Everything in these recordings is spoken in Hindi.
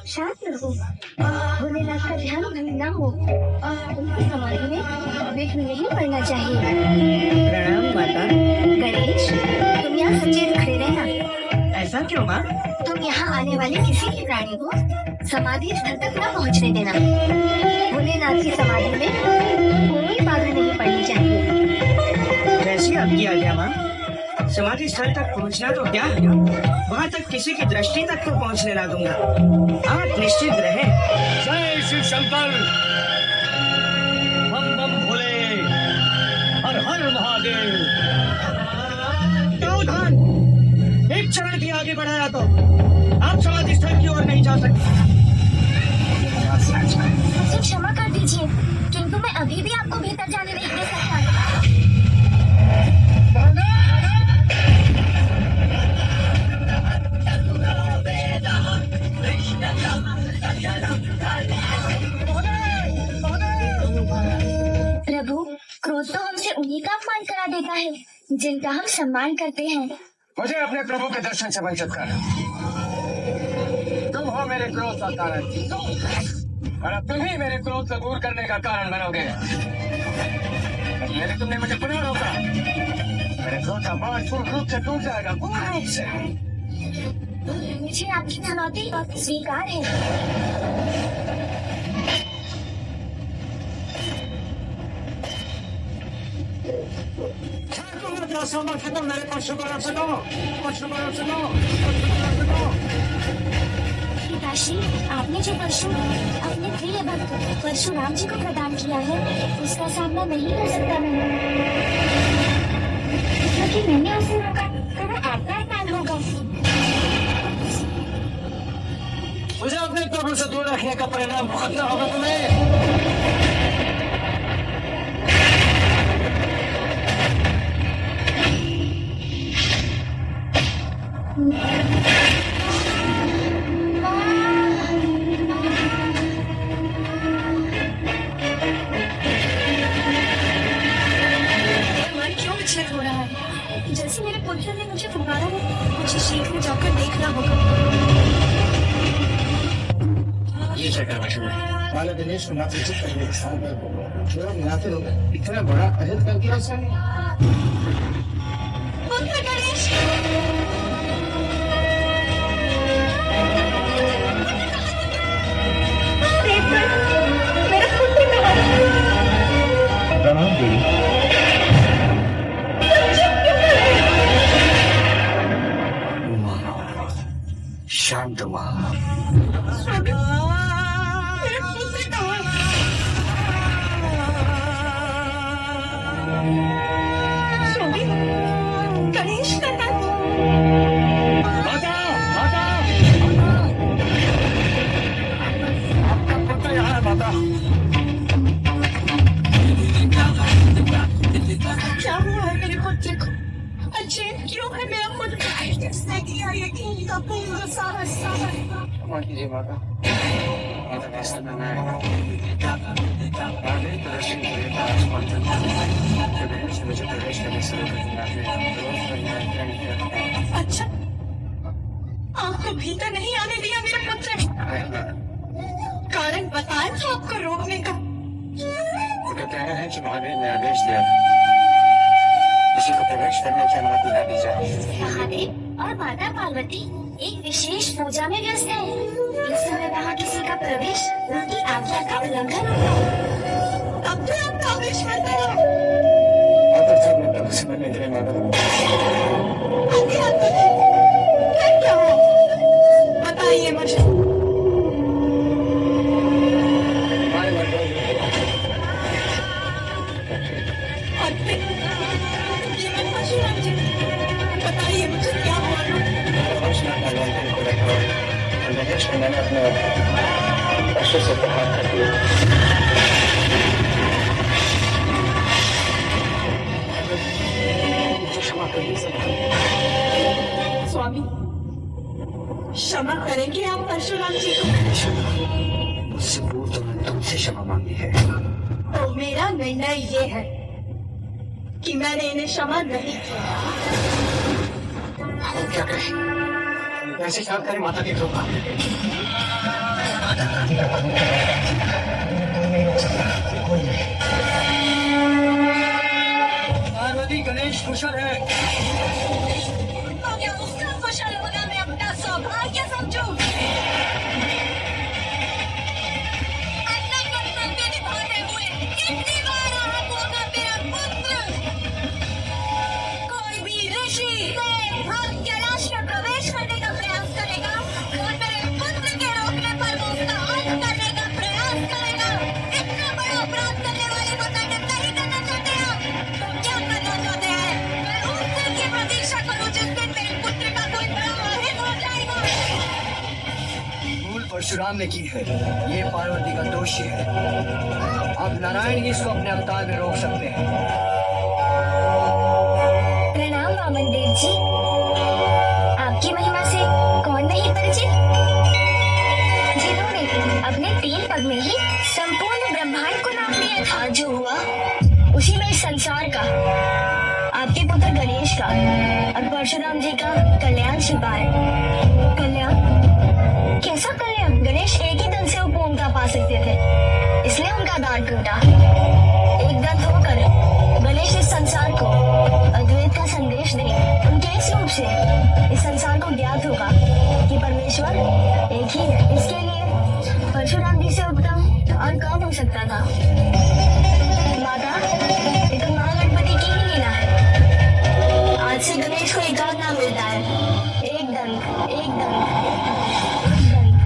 शांत रहो, भोलेनाथ का ध्यान भंग न हो। उनकी समाधि में विघ्न नहीं पड़ना चाहिए। प्रणाम माता। गणेश, तुम यहाँ सचेत खड़े रहना। ऐसा क्यों माँ? तुम यहाँ आने वाले किसी भी प्राणी को समाधि स्थल तक न पहुँचने देना। भोलेनाथ की समाधि में कोई बाधा नहीं पड़नी चाहिए। जैसी आपकी आज्ञा माँ। समाधि स्थल तक पहुँचना तो क्या है, वहाँ तक किसी की दृष्टि तक तो पहुँचने ना दूंगा। आप निश्चित रहें। जय शिव शंकर, बम बम भोले, हर हर महादेव। सावधान! एक चरण भी आगे बढ़ाया तो आप समाधि स्थल की ओर नहीं जा सकते। मुझे क्षमा कर दीजिए, किंतु मैं अभी भी आपको भीतर जाने नहीं दे सकता। प्रभु, क्रोध तो हमसे उन्हीं का अपमान करा देता है जिनका हम सम्मान करते हैं। मुझे अपने प्रभु के दर्शन से वंचित कर। तुम हो मेरे क्रोध का कारण, और अब तुम ही मेरे क्रोध को दूर करने का कारण बनोगे। यदि तुमने मुझे पुनः रोका, मेरे क्रोध का बाण पूर्ण रूप से टूट जाएगा, पूर्ण रूप से। मुझे आपकी चुनौती स्वीकार है। मेरे परशुराम सुनो, परशुराम सुनो। पिताश्री, आपने जो परशु अपने प्रिय भक्त परशुराम जी को प्रदान किया है, उसका सामना नहीं कर सकता मैं, क्योंकि मैंने उसे रोका तो वो आपका अपमान होगा। मुझे अपने प्रभु से दूर रखने का परिणाम भुगतना होगा तुम्हें। हो रहा है, जैसे मेरे पुत्र ने मुझे पुकारा है। मुझे शीघ्र जाकर देखना होगा। ये चक्कर वाला दिनेश को नाते चुप करने के साथ में नाते लोग इतना बड़ा अहित कर दिया उसने। पुत्र गणेश, मेरा पुत्र कहाँ है? प्रणाम देवी। शांत माँ। गणेश का नाम। माता, माता, आपका पुत्र यहाँ है माता। क्या हुआ है मेरे पुत्र को? अचेत क्यों है मेरा पुत्र? किसने किया यकीन का पूर्ण साहस? क्षमा कीजिए माता, माता कैसा करना है? आगे प्रदर्शन के लिए पास पहुंचना है। गणेश ने मुझे प्रवेश करने से रोका है। अच्छा, आपको भीतर नहीं आने दिया मेरा पुत्र? कारण बताएं तो आपको रोकने का। वो कहते हैं कि महादेव ने आदेश दिया किसी को प्रवेश करने की अनुमति न दी जाए। महादेव और माता पार्वती एक विशेष पूजा में व्यस्त है। इस समय वहाँ किसी का प्रवेश उनकी आज्ञा का उल्लंघन होगा। अब तो आप प्रवेश करते हो। क्या हो? बताइए मुझे। बताइए मुझे क्या हुआ? मैंने अपने पशु से प्रहार कर दिया। क्षमा कर दीजिए स्वामी, क्षमा करेंगे आप परशुराम जी को? मुझसे पूर्व तो मैंने तुमसे क्षमा मांगी है। तो मेरा निर्णय ये है कि मैंने इन्हें क्षमा नहीं किया। अब क्या करें? कैसे शांत करें माता के क्रोध का? पार्वती गणेश कुशल है। तो क्या उसका कुशल होना मैं अपना सौभाग्य समझूं? अपना कर्तव्य निभाते हुए कितनी बार आहत होगा मेरा पुत्र? कोई भी ऋषि हम कैलाश में प्रवेश करने का प्रयास करेगा और मेरे पुत्र के रोकने पर वो उसका अंत करने का प्रयास करेगा। इतना बड़ा अपराध करने वाले को दंडित नहीं करना चाहते हैं तो क्या करना चाहते हैं? मैं उस दिन की प्रतीक्षा करूं जिस दिन मेरे पुत्र का कोई बड़ा अहित हो जाएगा। भूल परशुराम ने की है, ये पार्वती का दोष ही है। अब नारायण ही इसको अपने अवतार में रोक सकते हैं। प्रणाम वामन देव जी। आपकी महिमा से कौन नहीं परिचित, जिन्होंने अपने 3 पग में ही संपूर्ण ब्रह्मांड को नाप लिया था। जो हुआ उसी में इस संसार का, आपके पुत्र गणेश का और परशुराम जी का कल्याण छिपा है। कल्याण? कैसा कल्याण? गणेश एक ही दल से उपपूर्णता पा सकते थे, इसलिए उनका दांत टूटा। एक दंत होकर गणेश इस संसार को अद्वैत का संदेश दें। उनके इस रूप से इस संसार को ज्ञात होगा कि परमेश्वर एक ही है। इसके लिए परशुराम जी से उत्तम और कौन हो सकता था? माता, ये तो महागणपति की ही लीला है। आज से गणेश को एक और नाम मिलता है, एक दंत, एक दंत, एक दंत,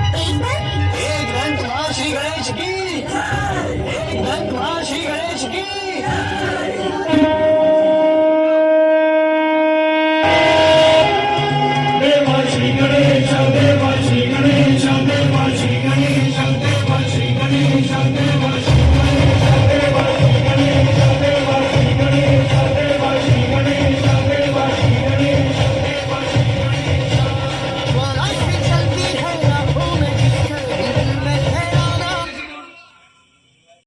एक दंत। एक दंत मां श्री गणेश की, एक दंत मां श्री गणेश की।